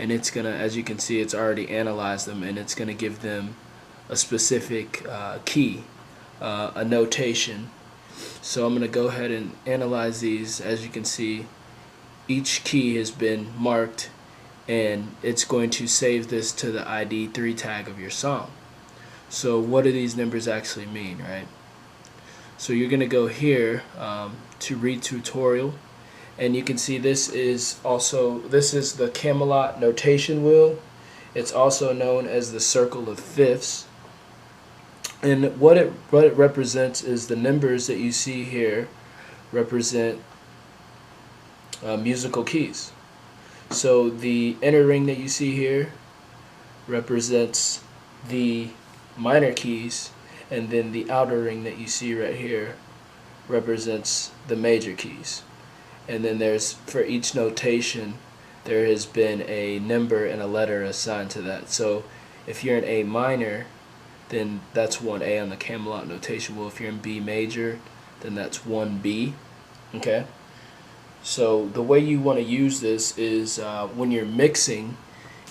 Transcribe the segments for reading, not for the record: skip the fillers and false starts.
and it's gonna, as you can see, it's already analyzed them, and it's gonna give them a specific key, a notation. So I'm gonna go ahead and analyze these. As you can see, each key has been marked, and it's going to save this to the ID3 tag of your song. So what do these numbers actually mean, right? So you're gonna go here to read tutorial, and you can see this is the Camelot notation wheel. It's also known as the circle of fifths. And what it represents is the numbers that you see here represent musical keys. So the inner ring that you see here represents the minor keys, and then the outer ring that you see right here represents the major keys. And then there's, for each notation, there has been a number and a letter assigned to that. So if you're in A minor, then that's 1A on the Camelot notation. Well, if you're in B major, then that's 1B. Okay? So the way you want to use this is when you're mixing,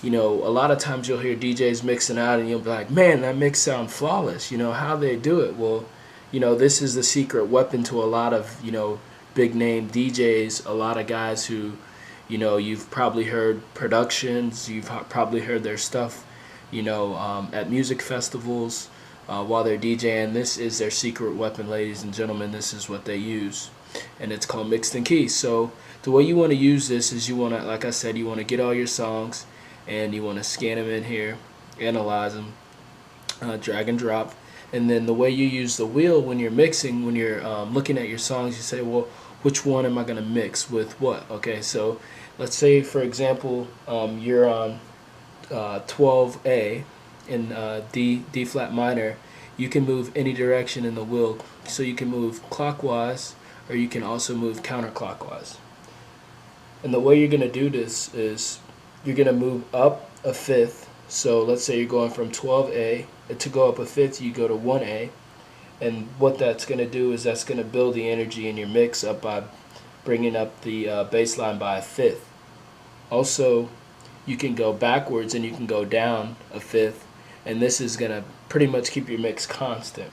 a lot of times you'll hear DJs mixing out and you'll be like, man, that mix sounds flawless. How they do it? Well, this is the secret weapon to a lot of, big name DJs, a lot of guys who, you've probably heard productions, you've probably heard their stuff, at music festivals while they're DJing. This is their secret weapon, ladies and gentlemen. This is what they use, and it's called mixed in keys. So the way you want to use this is you want to, like I said, you want to get all your songs and you want to scan them in here, analyze them, drag and drop. And then the way you use the wheel when you're mixing, when you're looking at your songs, you say, well, which one am I going to mix with what? Okay, so let's say, for example, you're on 12A in D flat minor. You can move any direction in the wheel. So you can move clockwise, or you can also move counterclockwise. And the way you're going to do this is you're going to move up a fifth. So let's say you're going from 12A. To go up a fifth, you go to 1A. And what that's going to do is that's going to build the energy in your mix up by bringing up the bass line by a fifth. Also, you can go backwards and you can go down a fifth, and this is going to pretty much keep your mix constant.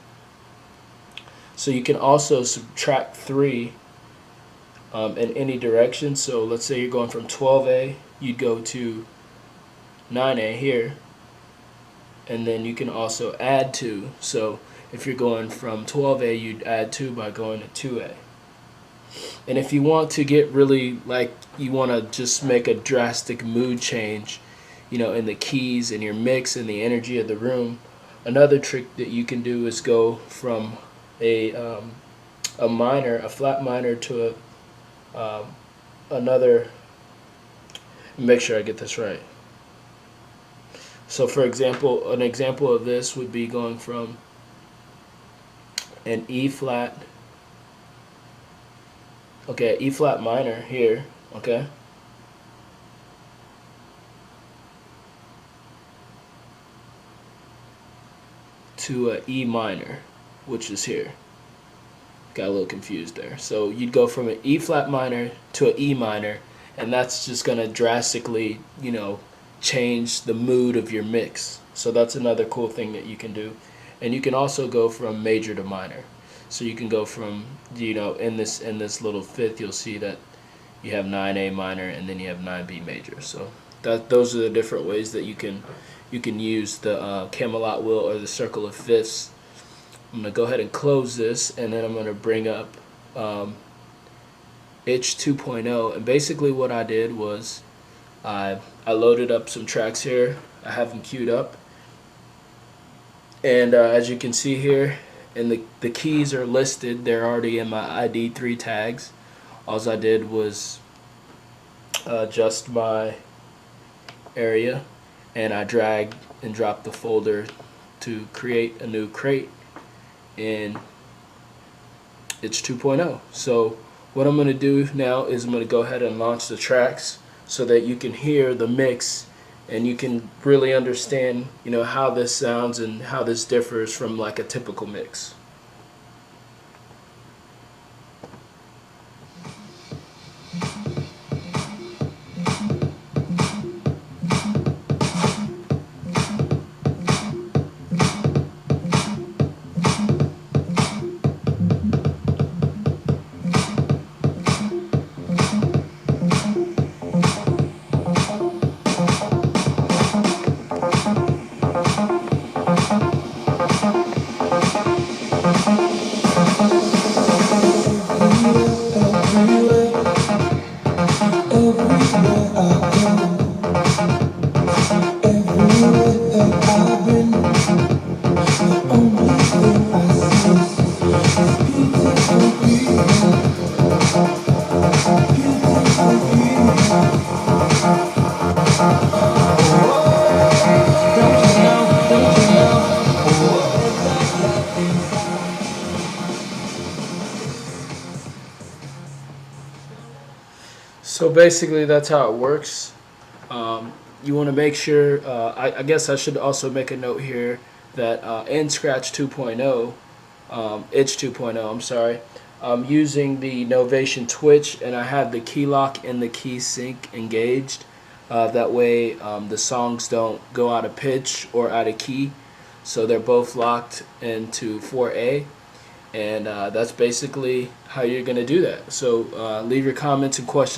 So you can also subtract 3 in any direction. So let's say you're going from 12A, you'd go to 9A here, and then you can also add 2. So if you're going from 12A, you'd add 2 by going to 2A. And if you want to get really, like, you want to just make a drastic mood change, in the keys and your mix and the energy of the room, another trick that you can do is go from a flat minor to another. Make sure I get this right. So for example, an example of this would be going from an E flat, E flat minor here, to a E minor, which is here. Got a little confused there. So you'd go from an E flat minor to an E minor, and that's just going to drastically, change the mood of your mix. So that's another cool thing that you can do. And you can also go from major to minor. So you can go from, in this little fifth, you'll see that you have 9A minor and then you have 9B major. So those are the different ways that you can use the Camelot wheel or the circle of fifths. I'm going to go ahead and close this, and then I'm going to bring up Itch 2.0. And basically what I did was I loaded up some tracks here. I have them queued up, and as you can see here, and the keys are listed. They're already in my ID3 tags. All I did was adjust my area, and I dragged and dropped the folder to create a new crate in Itch 2.0. So what I'm going to do now is I'm going to go ahead and launch the tracks so that you can hear the mix and you can really understand, how this sounds and how this differs from like a typical mix. So basically, that's how it works. You want to make sure. I guess I should also make a note here that in Scratch 2.0, Itch 2.0, I'm sorry, I'm using the Novation Twitch, and I have the key lock and the key sync engaged. That way, the songs don't go out of pitch or out of key. So they're both locked into 4A. And that's basically how you're going to do that. So leave your comments and questions